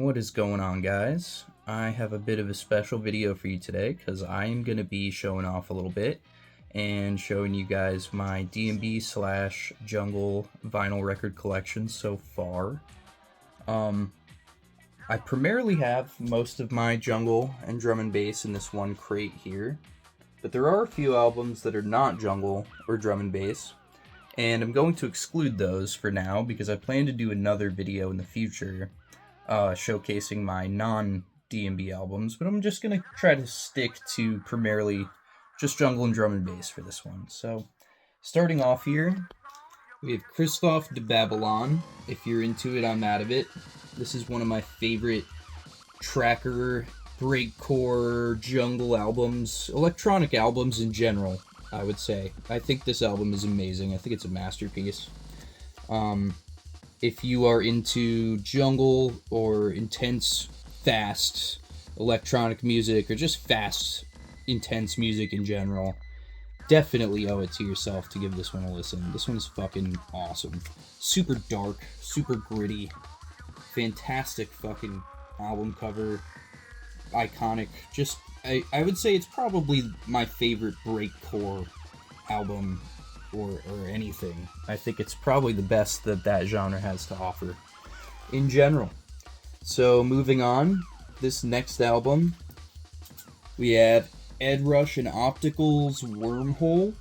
What is going on, guys? I have a bit of a special video for you today because I am going to be showing off a little bit and showing you guys my D&B slash jungle vinyl record collection so far. I primarily have most of my jungle and drum and bass in this one crate here, but there are a few albums that are not jungle or drum and bass, and I'm going to exclude those for now because I plan to do another video in the future showcasing my non-D&B albums, but I'm just going to try to stick to primarily just jungle and drum and bass for this one. So, starting off here, we have Christophe de Babylon. If you're into it, I'm out of it. This is one of my favorite tracker, breakcore, jungle albums, electronic albums in general, I would say. I think this album is amazing. I think it's a masterpiece. If you are into jungle or intense, fast electronic music or just fast, intense music in general, definitely owe it to yourself to give this one a listen. This one is fucking awesome. Super dark, super gritty, fantastic fucking album cover, iconic. Just, I would say it's probably my favorite breakcore album or anything. I think it's probably the best that genre has to offer in general. So moving on, this next album, we have Ed Rush and Optical's Wormhole.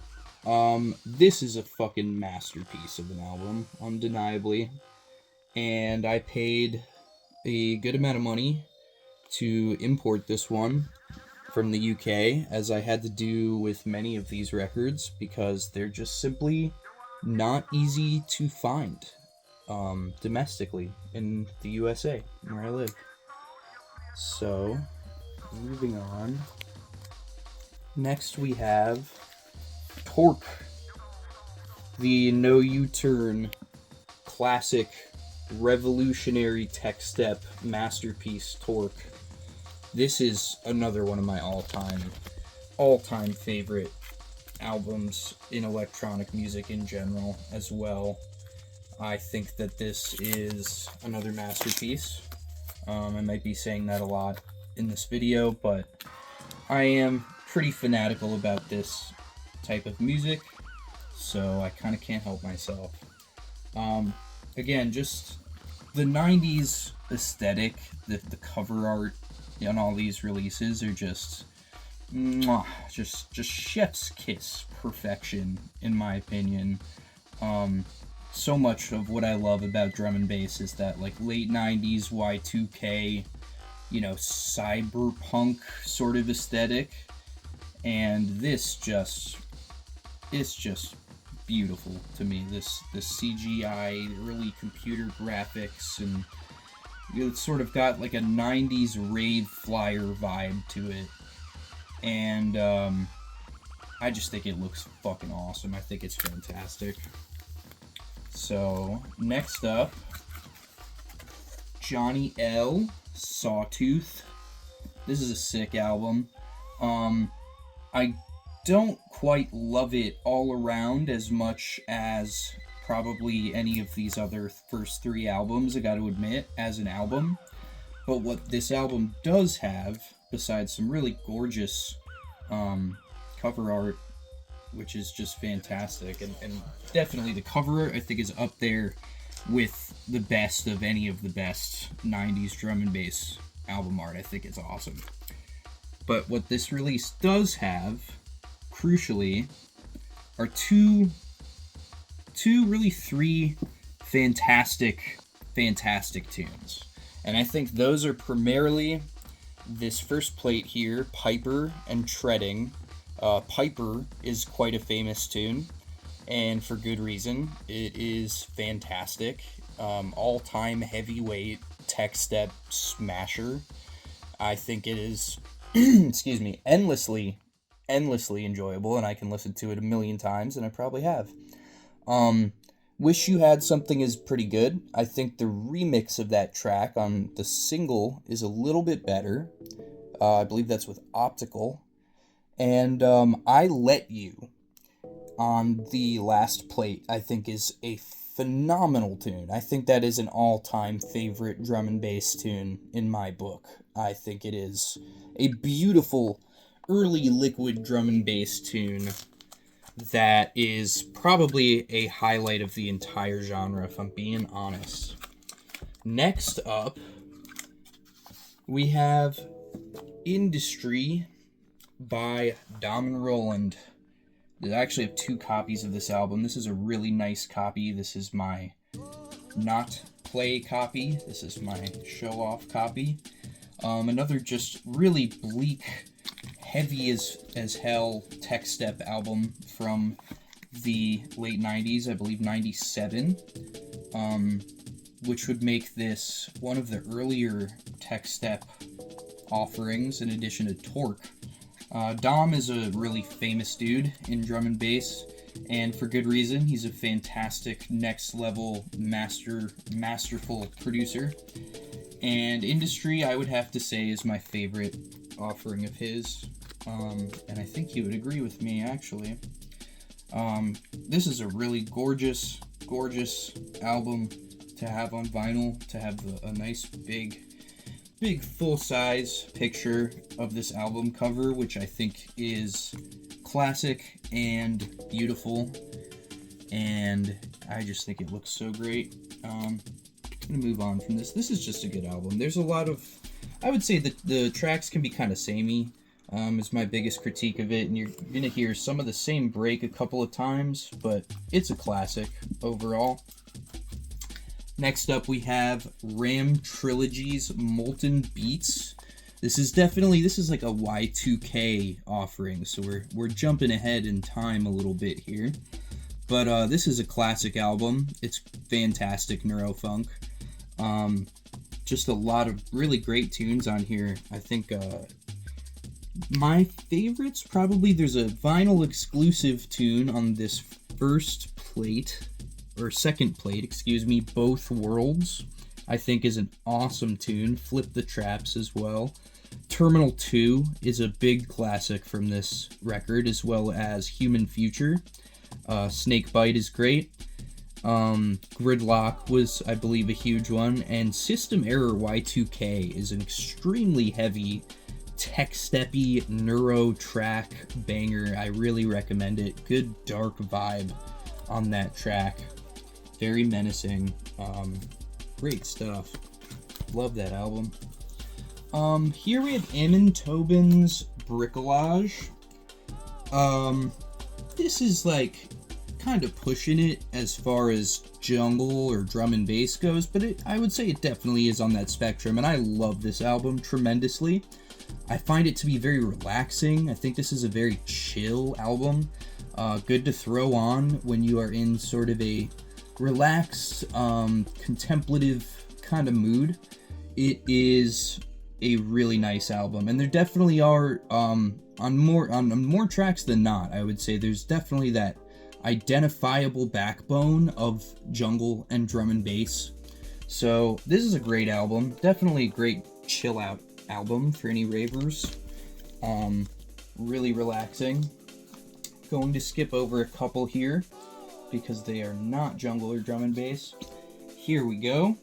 This is a fucking masterpiece of an album, undeniably. And I paid a good amount of money to import this one from the UK, as I had to do with many of these records because they're just simply not easy to find domestically in the USA, where I live. So, moving on. Next we have Torque, the No U-Turn classic revolutionary tech step masterpiece Torque. This is another one of my all-time favorite albums in electronic music in general as well. I think that this is another masterpiece. I might be saying that a lot in this video, but I am pretty fanatical about this type of music, so I kind of can't help myself. Again, just the 90s aesthetic, the cover art on all these releases are just chef's kiss perfection, in my opinion. So much of what I love about drum and bass is that like late 90s Y2K, cyberpunk sort of aesthetic, and this it's just beautiful to me. This CGI, early computer graphics, and it's sort of got like a 90s rave flyer vibe to it. And I just think it looks fucking awesome. I think it's fantastic. So, next up, Johnny L. Sawtooth. This is a sick album. I don't quite love it all around as much as probably any of these other first three albums, I gotta admit, as an album. But what this album does have, besides some really gorgeous cover art, which is just fantastic, and definitely the cover art I think is up there with the best of any of the best 90s drum and bass album art. I think it's awesome. But what this release does have, crucially, are three fantastic tunes. And I think those are primarily this first plate here, Piper and Treading. Piper is quite a famous tune, and for good reason. It is fantastic. All-time heavyweight tech step smasher. I think it is, excuse me, endlessly enjoyable, and I can listen to it a million times, and I probably have. Wish You Had Something is pretty good. I think the remix of that track on the single is a little bit better. I believe that's with Optical. And I Let You on the last plate, I think, is a phenomenal tune. I think that is an all-time favorite drum and bass tune in my book. I think it is a beautiful early Liquid drum and bass tune that is probably a highlight of the entire genre, if I'm being honest. Next up, we have Industry by Dom and Roland. I actually have 2 copies of this album. This is a really nice copy. This is my not play copy. This is my show-off copy. Another just really bleak, heavy as hell tech step album from the late 90s, I believe 97, which would make this one of the earlier tech step offerings in addition to Torque. Dom is a really famous dude in drum and bass, and for good reason. He's a fantastic next-level masterful producer. And Industry, I would have to say, is my favorite offering of his. And I think he would agree with me, actually. This is a really gorgeous album to have on vinyl, to have a nice big full-size picture of this album cover, which I think is classic and beautiful, and I just think it looks so great. I'm gonna move on from this. This is just a good album. There's a lot of, I would say that the tracks can be kind of samey, is my biggest critique of it, and you're gonna hear some of the same break a couple of times, but it's a classic overall. Next up, we have Ram Trilogy's Molten Beats. This is like a Y2K offering, so we're jumping ahead in time a little bit here. But this is a classic album. It's fantastic neurofunk. Just a lot of really great tunes on here. I think my favorites, probably there's a vinyl exclusive tune on this first plate, or second plate, excuse me, Both Worlds, I think is an awesome tune. Flip the Traps as well. Terminal 2 is a big classic from this record, as well as Human Future. Snakebite is great. Gridlock was, I believe, a huge one. And System Error Y2K is an extremely heavy, tech-steppy neuro track banger. I really recommend it. Good dark vibe on that track. Very menacing. Great stuff. Love that album. Here we have Amon Tobin's Bricolage. This is like kind of pushing it as far as jungle or drum and bass goes, but I would say it definitely is on that spectrum, and I love this album tremendously. I find it to be very relaxing. I think this is a very chill album. Good to throw on when you are in sort of a relaxed, contemplative kind of mood. It is a really nice album, and there definitely are on more tracks than not, I would say there's definitely that identifiable backbone of jungle and drum and bass. So this is a great album, definitely a great chill out album for any ravers. Really relaxing. Going to skip over a couple here because they are not jungle or drum and bass. Here we go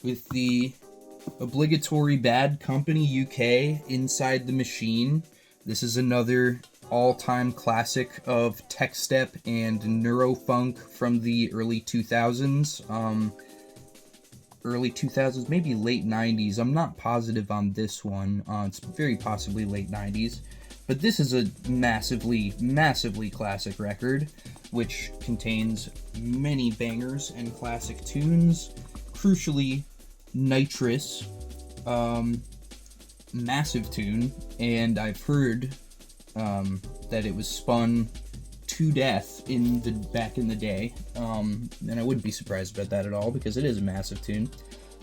with the obligatory Bad Company UK, Inside the Machine. This is another all-time classic of tech step and neurofunk from the early 2000s. Early 2000s, maybe late 90s. I'm not positive on this one. It's very possibly late 90s. But this is a massively classic record, which contains many bangers and classic tunes. Crucially, Nitrous, massive tune, and I've heard that it was spun to death back in the day, and I wouldn't be surprised about that at all because it is a massive tune.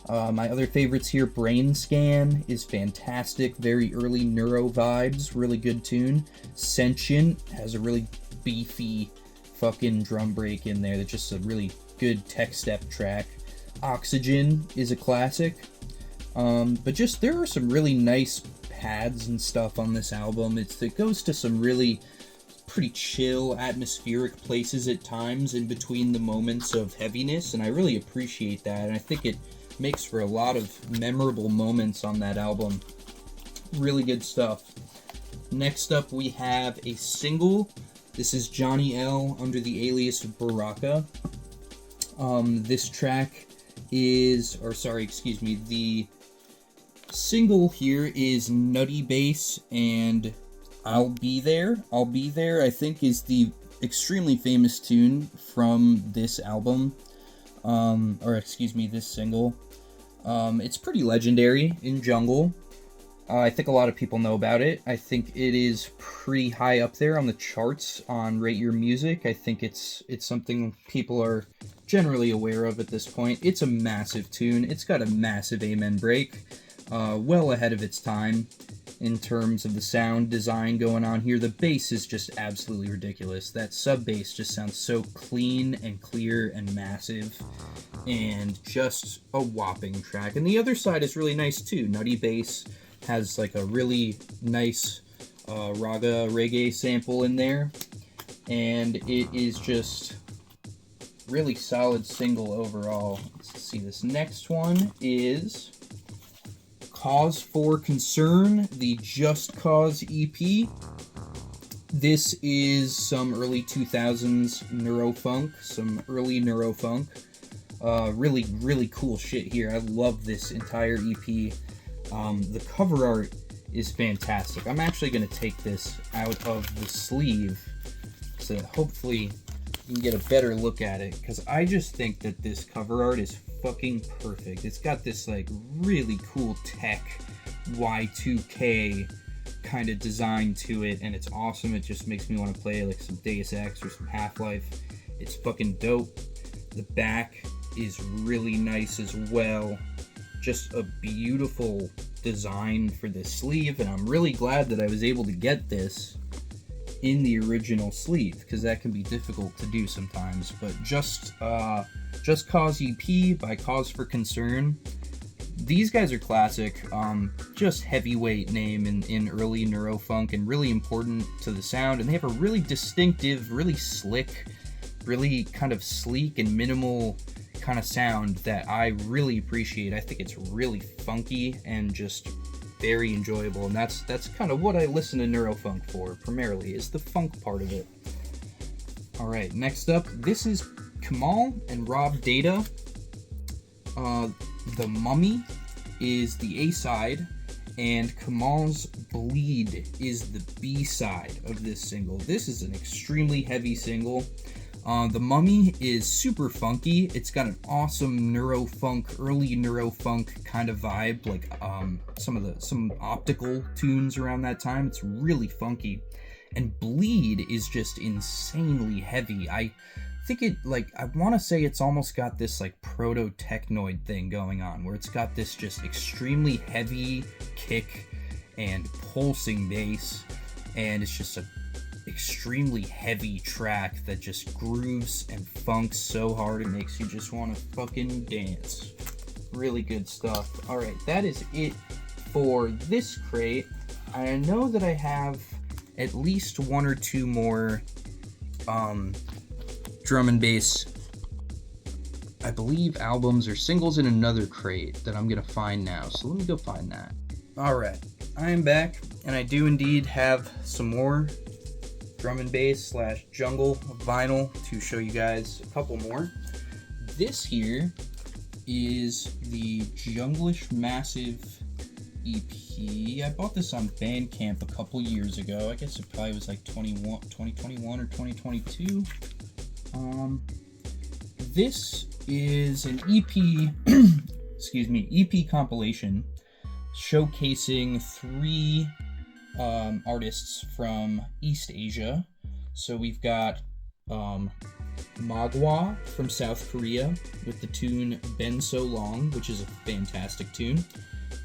My other favorites here, Brain Scan is fantastic, very early neuro vibes, really good tune. Sentient has a really beefy fucking drum break in there that's just a really good tech step track. Oxygen is a classic, but just there are some really nice pads and stuff on this album. It goes to some really pretty chill, atmospheric places at times in between the moments of heaviness, and I really appreciate that, and I think it makes for a lot of memorable moments on that album. Really good stuff. Next up, we have a single. This is Johnny L under the alias Baraka. This track is, the single here is Nutty Bass and I'll Be There. I'll Be There, I think, is the extremely famous tune from this album. This single. It's pretty legendary in Jungle. I think a lot of people know about it. I think it is pretty high up there on the charts on Rate Your Music. I think it's something people are generally aware of at this point. It's a massive tune. It's got a massive amen break. Well ahead of its time in terms of the sound design going on here. The bass is just absolutely ridiculous. That sub bass just sounds so clean and clear and massive, and just a whopping track. And the other side is really nice too. Nutty Bass has like a really nice raga reggae sample in there, and it is just really solid single overall. Let's see, this next one is Cause for Concern, the Just Cause EP. This is some early 2000s neurofunk, some early neurofunk. Really, really cool shit here. I love this entire EP. The cover art is fantastic. I'm actually going to take this out of the sleeve so that hopefully you can get a better look at it, because I just think that this cover art is fucking perfect. It's got this like really cool tech Y2K kind of design to it, and it's awesome. It just makes me want to play like some Deus Ex or some Half-Life. It's fucking dope. The back is really nice as well. Just a beautiful design for this sleeve, and I'm really glad that I was able to get this in the original sleeve, because that can be difficult to do sometimes. But Just Cause EP by Cause for Concern. These guys are classic, just heavyweight name in early neurofunk, and really important to the sound, and they have a really distinctive, really slick, really kind of sleek and minimal kind of sound that I really appreciate. I think it's really funky and just very enjoyable, and that's kind of what I listen to neurofunk for primarily, is the funk part of it. Alright, next up, this is Kamal and Rob Data. The Mummy is the A-side, and Kamal's Bleed is the B-side of this single. This is an extremely heavy single. The Mummy is super funky. It's got an awesome neurofunk, early neurofunk kind of vibe, like some optical tunes around that time. It's really funky. And Bleed is just insanely heavy. I think it, like, I want to say it's almost got this like proto-technoid thing going on, where it's got this just extremely heavy kick and pulsing bass, and it's just a extremely heavy track that just grooves and funks so hard it makes you just want to fucking dance. Really good stuff. Alright, that is it for this crate. I know that I have at least one or two more drum and bass, I believe, albums or singles in another crate that I'm gonna find now, so let me go find that. Alright, I am back, and I do indeed have some more drum and bass / jungle vinyl to show you guys. A couple more. This here is the Junglish Massive EP. I bought this on Bandcamp a couple years ago. I guess it probably was like 2021 or 2022. This is an EP, EP compilation showcasing 3 artists from East Asia. So we've got Magwa from South Korea with the tune Been So Long, which is a fantastic tune.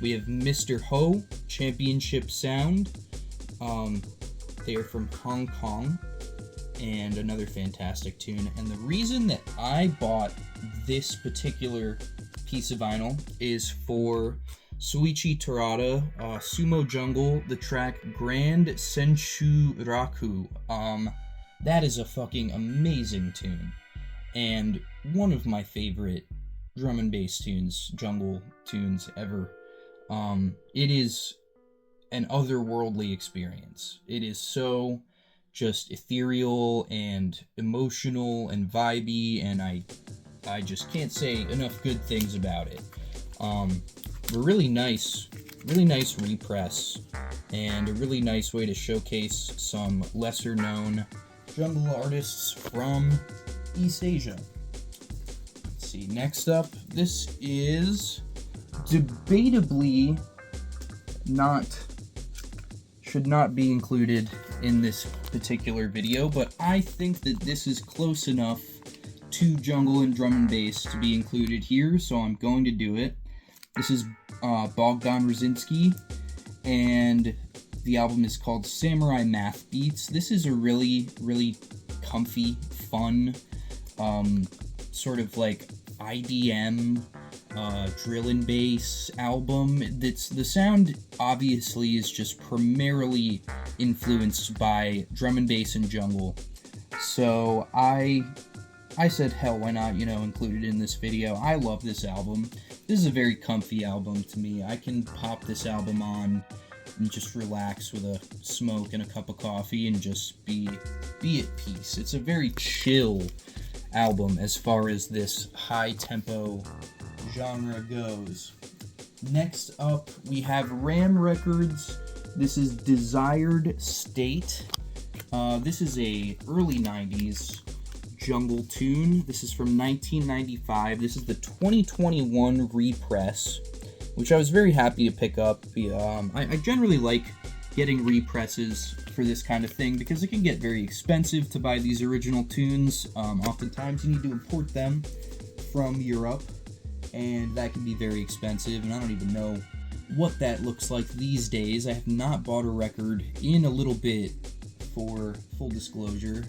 We have Mr. Ho, Championship Sound. They are from Hong Kong, and another fantastic tune. And the reason that I bought this particular piece of vinyl is for Soichi Terada, Sumo Jungle, the track Grand Senchu Raku. That is a fucking amazing tune, and one of my favorite drum and bass tunes, jungle tunes ever. It is an otherworldly experience. It is so just ethereal and emotional and vibey, and I just can't say enough good things about it. A really nice repress, and a really nice way to showcase some lesser known jungle artists from East Asia. Let's see, next up, this is debatably should not be included in this particular video, but I think that this is close enough to jungle and drum and bass to be included here, so I'm going to do it. This is Bogdan Rosinski, and the album is called Samurai Math Beats. This is a really, really comfy, fun, sort of like IDM, drill and bass album. The sound obviously is just primarily influenced by drum and bass and jungle. So I said, hell, why not, include it in this video. I love this album. This is a very comfy album to me. I can pop this album on and just relax with a smoke and a cup of coffee and just be at peace. It's a very chill album as far as this high tempo genre goes. Next up, we have Ram Records. This is Desired State. This is a early 90s jungle tune. This is from 1995. This is the 2021 repress, which I was very happy to pick up. I generally like getting represses for this kind of thing because it can get very expensive to buy these original tunes. Oftentimes you need to import them from Europe, and that can be very expensive, and I don't even know what that looks like these days. I have not bought a record in a little bit, for full disclosure,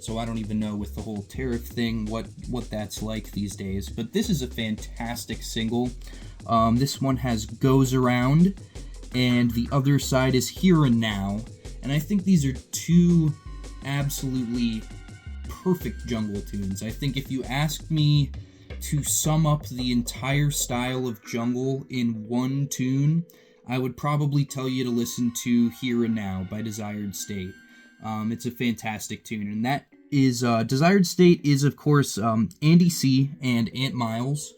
so I don't even know with the whole tariff thing what that's like these days. But this is a fantastic single. This one has Goes Around, and the other side is Here and Now, and I think these are two absolutely perfect jungle tunes. I think if you asked me to sum up the entire style of jungle in one tune, I would probably tell you to listen to Here and Now by Desired State. It's a fantastic tune, and that is, Desired State is, of course, Andy C. and Ant Miles,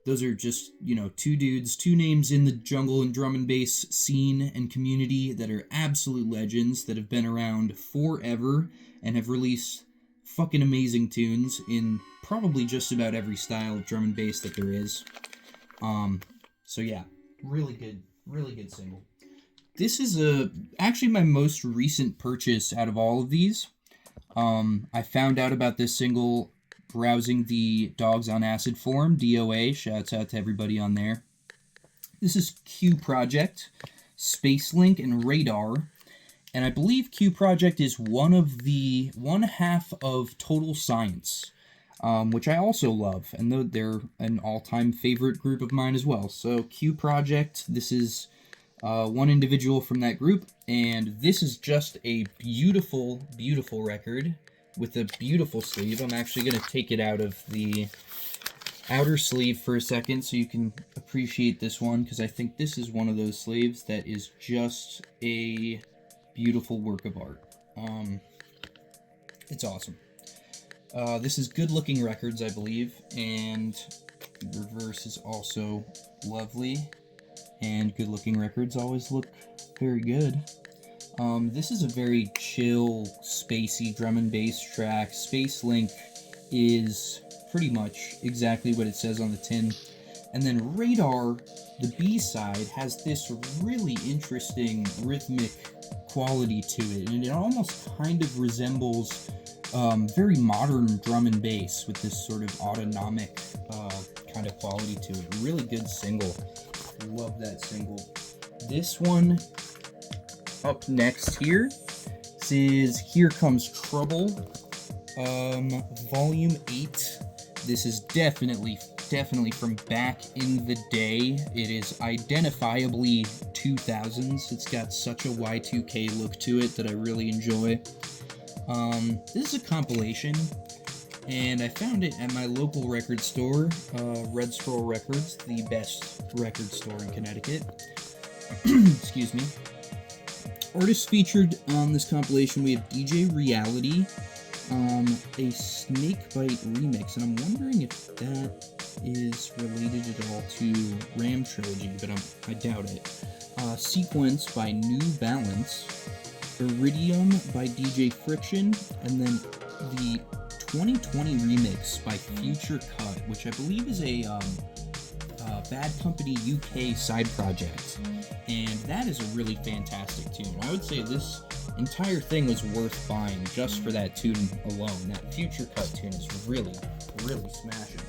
those are just, two dudes, two names in the jungle and drum and bass scene and community that are absolute legends that have been around forever and have released fucking amazing tunes in probably just about every style of drum and bass that there is. So yeah, really good single. This is actually my most recent purchase out of all of these. I found out about this single browsing the Dogs on Acid forum, DOA, shouts out to everybody on there. This is Q Project, Spacelink, and Radar, and I believe Q Project is one half of Total Science, which I also love, and they're an all-time favorite group of mine as well. So Q Project, this is one individual from that group, and this is just a beautiful, beautiful record with a beautiful sleeve. I'm actually going to take it out of the outer sleeve for a second so you can appreciate this one, because I think this is one of those sleeves that is just a beautiful work of art. It's awesome. This is Good Looking Records, I believe, and the reverse is also lovely, and Good Looking Records always look very good. This is a very chill, spacey drum and bass track. Spacelink is pretty much exactly what it says on the tin. And then Radar, the B-side, has this really interesting rhythmic quality to it, and it almost kind of resembles very modern drum and bass with this sort of autonomic kind of quality to it. Really good single. Love that single. This one up next here, this is Here Comes Trouble, Volume 8. This is definitely definitely from back in the day. It is identifiably 2000s. It's got such a Y2K look to it that I really enjoy. This is a compilation, and I found it at my local record store, Red Scroll Records, the best record store in Connecticut. Excuse me. Artists featured on this compilation, we have DJ Reality, a Snakebite remix, and I'm wondering if that is related at all to Ram Trilogy, but I doubt it. Sequence by New Balance, Iridium by DJ Friction, and then the 2020 remix by Future Cut, which I believe is a Bad Company UK side project, and that is a really fantastic tune. I would say this entire thing was worth buying just for that tune alone. That Future Cut tune is really, really smashing.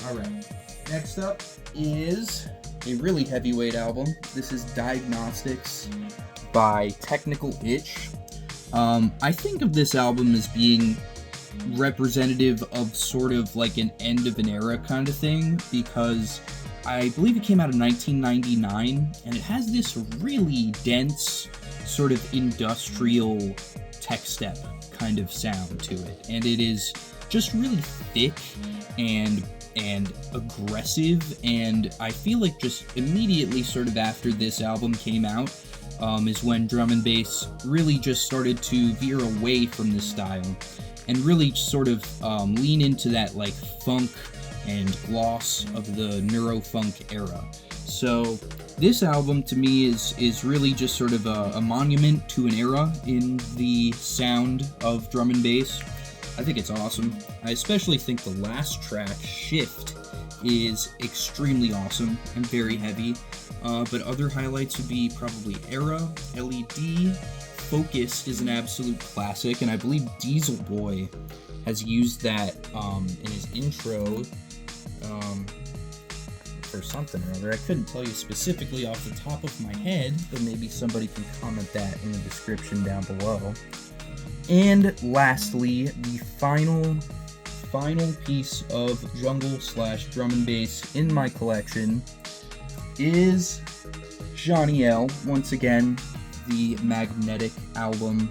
Alright, next up is a really heavyweight album. This is Diagnostics by Technical Itch. I think of this album as being representative of sort of like an end of an era kind of thing, because I believe it came out in 1999, and it has this really dense sort of industrial tech step kind of sound to it, and it is just really thick and aggressive, and I feel like just immediately sort of after this album came out is when drum and bass really just started to veer away from this style and really sort of lean into that like funk and gloss of the neurofunk era. So this album to me is really just sort of a monument to an era in the sound of drum and bass. I think it's awesome. I especially think the last track, Shift, is extremely awesome and very heavy. But other highlights would be probably Era, LED, Focused is an absolute classic, and I believe Diesel Boy has used that in his intro for something or other. I couldn't tell you specifically off the top of my head, but maybe somebody can comment that in the description down below. And lastly, the final piece of jungle/drum and bass in my collection is Johnny L. Once again, the Magnetic album.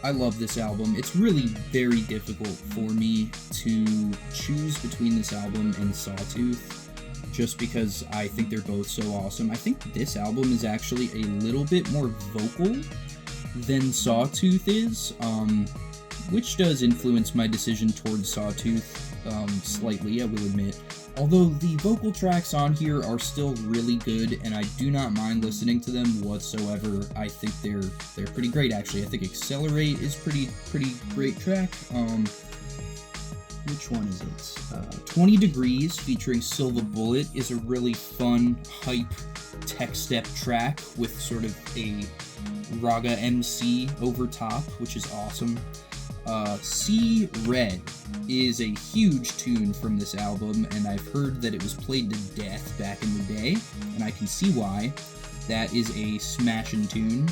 I love this album. It's really very difficult for me to choose between this album and Sawtooth, just because I think they're both so awesome. I think this album is actually a little bit more vocal than Sawtooth is, which does influence my decision towards Sawtooth slightly, I will admit. Although the vocal tracks on here are still really good, and I do not mind listening to them whatsoever. I think they're pretty great, actually. I think Accelerate is pretty great track. Which one is it? 20 Degrees featuring Silva Bullet is a really fun, hype tech step track with sort of a Raga MC over top, which is awesome. See Red is a huge tune from this album, and I've heard that it was played to death back in the day, and I can see why. That is a smashing tune.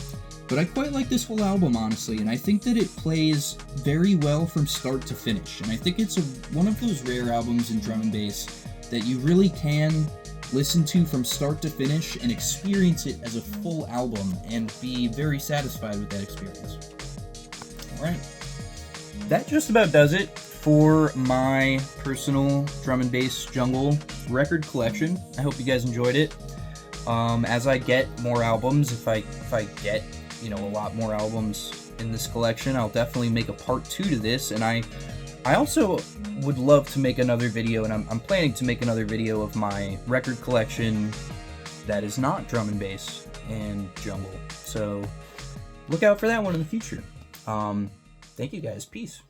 But I quite like this whole album, honestly, and I think that it plays very well from start to finish, and I think it's one of those rare albums in drum and bass that you really can listen to from start to finish and experience it as a full album and be very satisfied with that experience. Alright. That just about does it for my personal drum and bass jungle record collection. I hope you guys enjoyed it. As I get more albums, if I get a lot more albums in this collection, I'll definitely make a part 2 to this. And I also would love to make another video, and I'm planning to make another video of my record collection that is not drum and bass and jungle. So look out for that one in the future. Thank you guys. Peace.